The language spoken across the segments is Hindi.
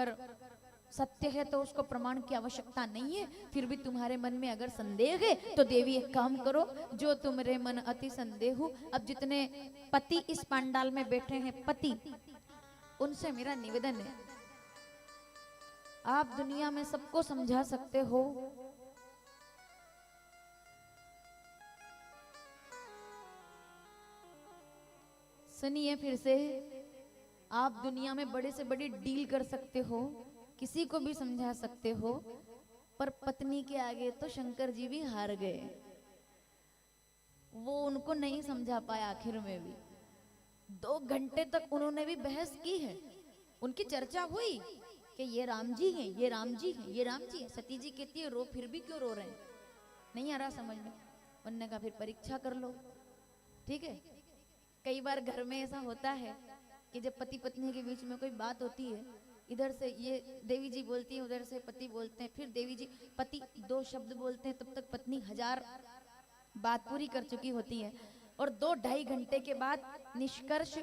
अगर सत्य है तो उसको प्रमाण की आवश्यकता नहीं है, फिर भी तुम्हारे मन में अगर संदेह है तो देवी एक काम करो, जो तुमरे मन अति संदेह हो। अब जितने पति इस पंडाल में बैठे हैं पति, उनसे मेरा निवेदन है, आप दुनिया में सबको समझा सकते हो, सुनिए फिर से, आप दुनिया में बड़े से बड़ी डील कर सकते हो, किसी को भी समझा सकते हो, पर पत्नी के आगे तो शंकर जी भी हार गए। वो उनको नहीं समझा पाए, आखिर में भी 2 घंटे तक उन्होंने भी बहस की है, उनकी चर्चा हुई कि ये राम जी हैं, ये राम जी हैं, ये राम जी हैं। सती जी कहती है रो, फिर भी क्यों रो रहे हैं, नहीं आ रहा समझ में। उन्होंने कहा फिर परीक्षा कर लो, ठीक है। कई बार घर में ऐसा होता है कि जब पति पत्नी के बीच में कोई बात होती है, इधर से ये देवी जी बोलती है, उधर से पति बोलते हैं, फिर देवी जी पति 2 शब्द बोलते हैं, तब तक पत्नी 1000 बात पूरी कर चुकी होती है, और 2-2.5 घंटे के बाद निष्कर्ष,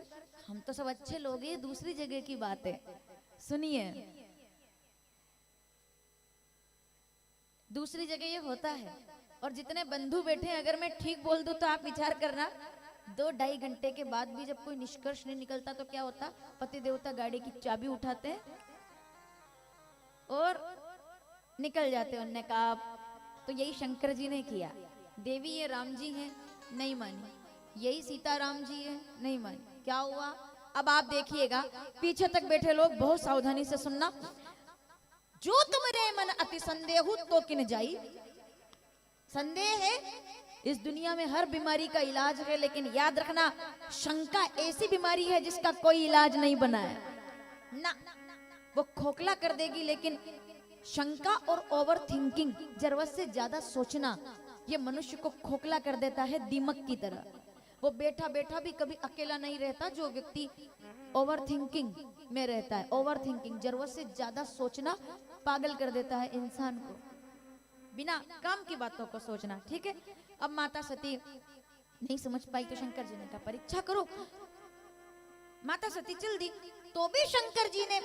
हम तो सब अच्छे लोग हैं, दूसरी जगह की बात है। सुनिए, दूसरी जगह ये होता है, और जितने बंधु बैठे हैं, अगर मैं ठीक बोल दूं तो आप विचार करना, 2-2.5 घंटे के बाद भी जब कोई निष्कर्ष नहीं निकलता तो क्या होता, पति देवता गाड़ी की चाबी उठाते हैं और निकल जाते हैं। उन्होंने कहा तो यही शंकर जी ने किया, देवी ये राम जी हैं, नहीं मानी, यही सीता राम जी है, नहीं मानी, क्या हुआ अब आप देखिएगा। पीछे तक बैठे लोग बहुत सावधानी से सुनना, जो तुम्हारे मन अति संदेह तो किन जाई। संदेह है, इस दुनिया में हर बीमारी का इलाज है, लेकिन याद रखना शंका ऐसी बीमारी है जिसका कोई इलाज नहीं बना है ना, वो खोखला कर देगी, लेकिन शंका और ओवर थिंकिंग, जरूरत से ज्यादा सोचना, ये मनुष्य को खोखला कर देता है दीमक की तरह। वो बैठा बैठा भी कभी अकेला नहीं रहता जो व्यक्ति ओवर थिंकिंग में रहता है। ओवर थिंकिंग, जरूरत से ज्यादा सोचना पागल कर देता है इंसान को, बिना काम की बातों को सोचना, ठीक है। अब माता सती नहीं समझ पाई तो शंकर जी ने कहा परीक्षा करो। माता सती चल दी, तो भी शंकर जी ने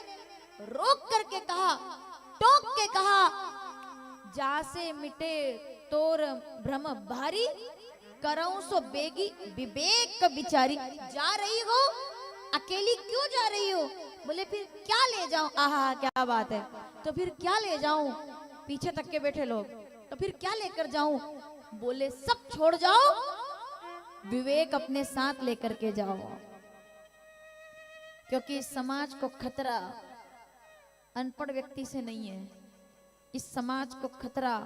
रोक करके कहा, टोक के कहा, जासे मिटे तोर भ्रम भारी, करऊं सो बेगी विवेक बिचारी। जा रही हो अकेली, क्यों जा रही हो? बोले फिर क्या ले जाऊं? आहा क्या बात है, तो फिर क्या ले जाऊं? पीछे तक के बैठे लोग, तो फिर क्या लेकर जाऊं? बोले सब छोड़ जाओ, विवेक अपने साथ लेकर के जाओ, क्योंकि इस समाज को खतरा अनपढ़ व्यक्ति से नहीं है, इस समाज को खतरा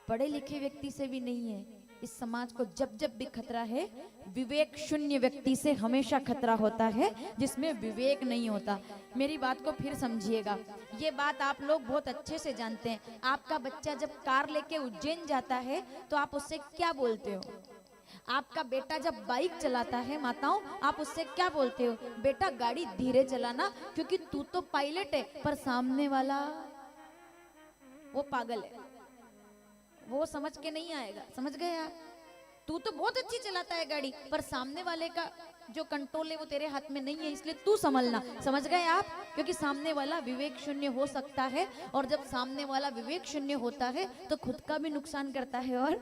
पढ़े लिखे व्यक्ति से भी नहीं है, इस समाज को जब जब भी खतरा है, विवेक शून्य व्यक्ति से हमेशा खतरा होता है, जिसमें विवेक नहीं होता। मेरी बात को फिर समझिएगा, ये बात आप लोग बहुत अच्छे से जानते हैं। आपका बच्चा जब कार लेके उज्जैन जाता है तो आप उससे क्या बोलते हो? आपका बेटा जब बाइक चलाता है माताओं, आप उससे क्या बोलते हो? बेटा गाड़ी धीरे चलाना, क्योंकि तू तो पायलट है, पर सामने वाला वो पागल है, वो समझ के नहीं आएगा। समझ गए आप? तू तो बहुत अच्छी चलाता है गाड़ी, पर सामने वाले का जो कंट्रोल है वो तेरे हाथ में नहीं है, इसलिए तू संभलना। समझ गए आप? क्योंकि सामने वाला विवेक शून्य हो सकता है, और जब सामने वाला विवेक शून्य होता है तो खुद का भी नुकसान करता है और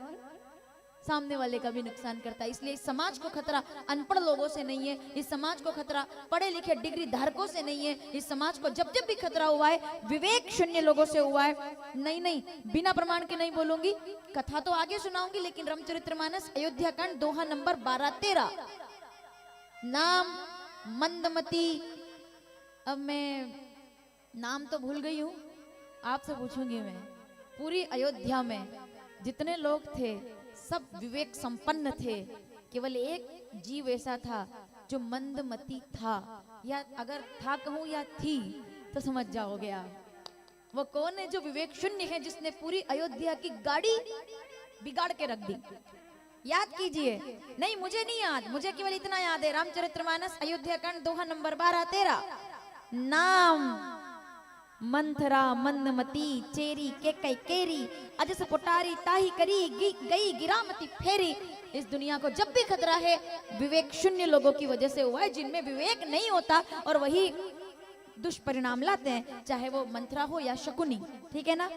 सामने वाले का भी नुकसान करता है। इसलिए इस समाज को खतरा अनपढ़ लोगों से नहीं है, इस समाज को खतरा पढ़े लिखे डिग्री धारकों से नहीं है, इस समाज को जब जब भी खतरा हुआ है विवेक शून्य लोगों से हुआ है। नहीं, बिना प्रमाण के नहीं बोलूंगी, कथा तो आगे सुनाऊंगी, लेकिन रामचरितमानस अयोध्या कांड दोहा नंबर 12-13, नाम मंदमती। अब मैं नाम तो भूल गई हूँ, आपसे पूछूंगी मैं। पूरी अयोध्या में जितने लोग थे सब विवेक संपन्न थे, केवल एक जीव ऐसा था जो मंदमती था, या अगर था कहूं या थी तो समझ जाओगे आप। वो कौन है जो विवेक शून्य है, जिसने पूरी अयोध्या की गाड़ी बिगाड़ के रख दी? याद कीजिए। नहीं मुझे नहीं याद, मुझे केवल इतना याद है, रामचरितमानस अयोध्या कांड दोहा नंबर 12-13, नाम मंथरा मंदमती चेरी के कई केरी, अजस पुटारी ताही करी गई गिरामती फेरी। इस दुनिया को जब भी खतरा है विवेक शून्य लोगों की वजह से हुआ है, जिनमें विवेक नहीं होता, और वही दुष्परिणाम लाते हैं, चाहे वो मंथरा हो या शकुनी, ठीक है ना।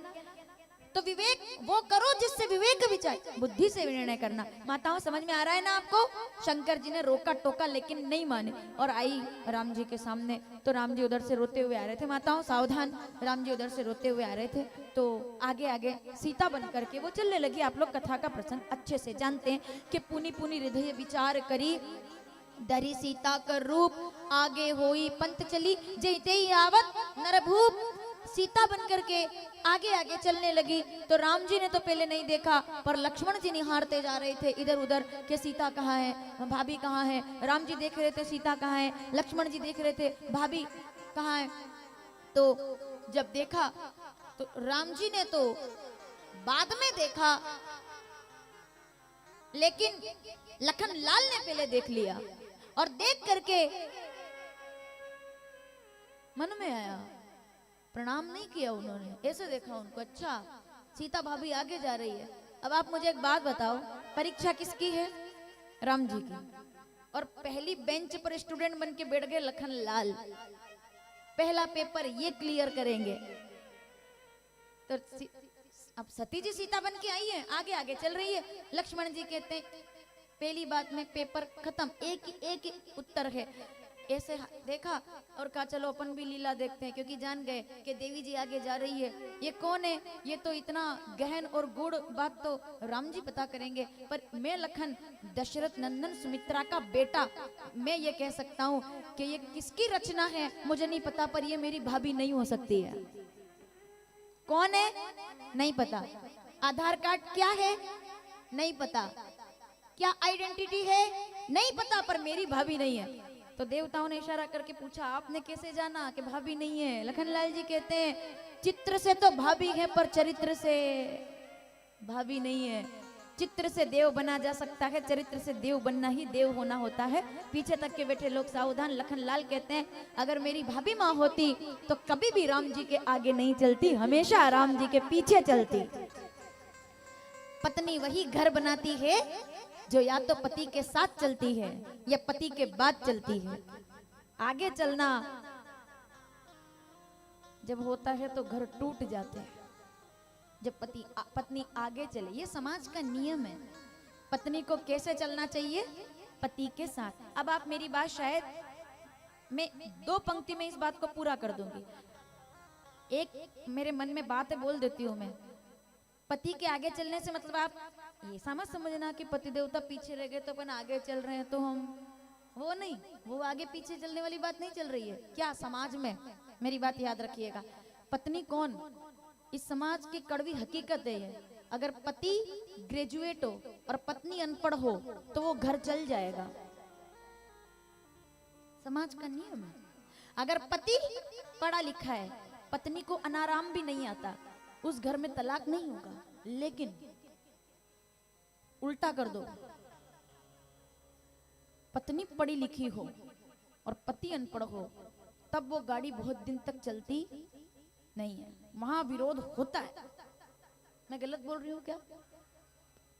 तो विवेक वो करो जिससे विवेक विचार, बुद्धि से निर्णय करना। माताओं समझ में आ रहा है ना आपको? शंकर जी ने रोका टोका लेकिन नहीं माने, और आई राम जी के सामने, तो राम जी उधर से रोते हुए आ रहे थे। माताओं सावधान, राम जी उधर से रोते हुए आ रहे थे। तो आगे आगे सीता बन करके वो चलने लगी। आप लोग कथा का प्रसंग अच्छे से जानते हैं कि पुनि पुनि हृदय विचार करी, धरी सीता कर रूप, आगे होई पंथ चली, जैते ही आवत नरभूप। सीता बन करके आगे आगे चलने लगी। तो राम जी ने तो पहले नहीं देखा, पर लक्ष्मण जी निहारते जा रहे थे इधर उधर कि सीता कहाँ है, भाभी कहाँ है। राम जी देख रहे थे सीता कहाँ है, लक्ष्मण जी देख रहे थे भाभी कहाँ है। तो जब देखा तो राम जी ने तो बाद में देखा, लेकिन लखन लाल ने पहले देख लिया, और देख करके मन में आया, प्रणाम नहीं किया उन्होंने, ऐसे देखा उनको, अच्छा सीता भाभी आगे जा रही है। अब आप मुझे एक बात बताओ, परीक्षा किसकी है? राम जी की। और पहली बेंच पर स्टूडेंट बन के बैठ गए लखन लाल, पहला पेपर ये क्लियर करेंगे। तो अब सती जी सीता बन के आई है, आगे आगे चल रही है। लक्ष्मण जी कहते हैं पहली बात में पेपर खत्म, एक ही उत्तर है। ऐसे देखा और कहा चलो अपन भी लीला देखते हैं, क्योंकि जान गए कि देवी जी आगे जा रही है। ये कौन है? ये तो इतना गहन और गूढ़ बात तो राम जी पता करेंगे, पर मैं लखन दशरथ नंदन सुमित्रा का बेटा, मैं ये कह सकता हूँ कि ये किसकी रचना है मुझे नहीं पता, पर ये मेरी भाभी नहीं हो सकती है। कौन है? नहीं पता। आधार कार्ड क्या है? नहीं पता। क्या आइडेंटिटी है? नहीं पता, पर मेरी भाभी नहीं है। तो देवताओं ने इशारा करके पूछा आपने कैसे जाना कि भाभी नहीं है? लखनलाल जी कहते हैं चित्र से तो भाभी है, पर चरित्र से भाभी नहीं है। चित्र से देव बना जा सकता है, चरित्र से देव बनना ही देव होना होता है। पीछे तक के बैठे लोग सावधान। लखनलाल कहते हैं अगर मेरी भाभी माँ होती तो कभी भी राम जी के आगे नहीं चलती, हमेशा राम जी के पीछे चलती। पत्नी वही घर बनाती है जो या तो पति के साथ चलती है या पति के बाद चलती है। आगे चलना जब होता है तो घर टूट जाते हैं, जब पत्नी आगे चले। ये समाज का नियम है। पत्नी को कैसे चलना चाहिए? पति के साथ। अब आप मेरी बात, शायद मैं 2 पंक्ति में इस बात को पूरा कर दूंगी। एक मेरे मन में बात है, बोल देती हूँ मैं। पति के आगे चलने से मतलब आप ये समझना कि पति देवता पीछे रह गए तो अपन आगे चल रहे हैं, तो हम वो नहीं, वो आगे पीछे चलने वाली बात नहीं चल रही है क्या समाज में। मेरी बात याद रखिएगा। पत्नी कौन, इस समाज की कड़वी हकीकत है ये। अगर पति ग्रेजुएट हो और पत्नी अनपढ़ हो तो वो घर चल जाएगा, समाज का नियम है। अगर पति पढ़ा लिखा है, पत्नी को अनाराम भी नहीं आता, उस घर में तलाक नहीं होगा। लेकिन उल्टा कर दो, पत्नी पढ़ी लिखी हो और पति अनपढ़ हो, तब वो गाड़ी बहुत दिन तक चलती नहीं है, वहां विरोध होता है। मैं गलत बोल रही हूँ क्या?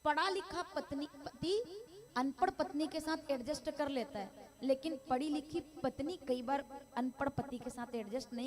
पढ़ा लिखा पति अनपढ़ पत्नी के साथ एडजस्ट कर लेता है, लेकिन पढ़ी लिखी पत्नी कई बार अनपढ़ पति के साथ एडजस्ट नहीं